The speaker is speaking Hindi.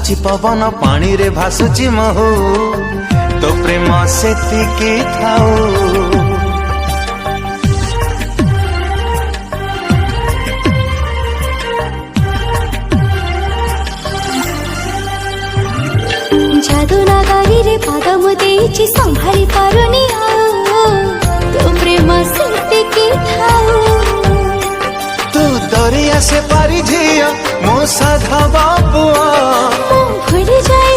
बाजुची पवन पानी रे भासुची महू तो प्रेम सेतिकी थाऊ। जादू नगरी रे पाद मुदेची संभाली पारुनी तो प्रेम सेतिकी थाऊ। तू दरिया से पारी झिया मो साधा बाबुआ भूली जाए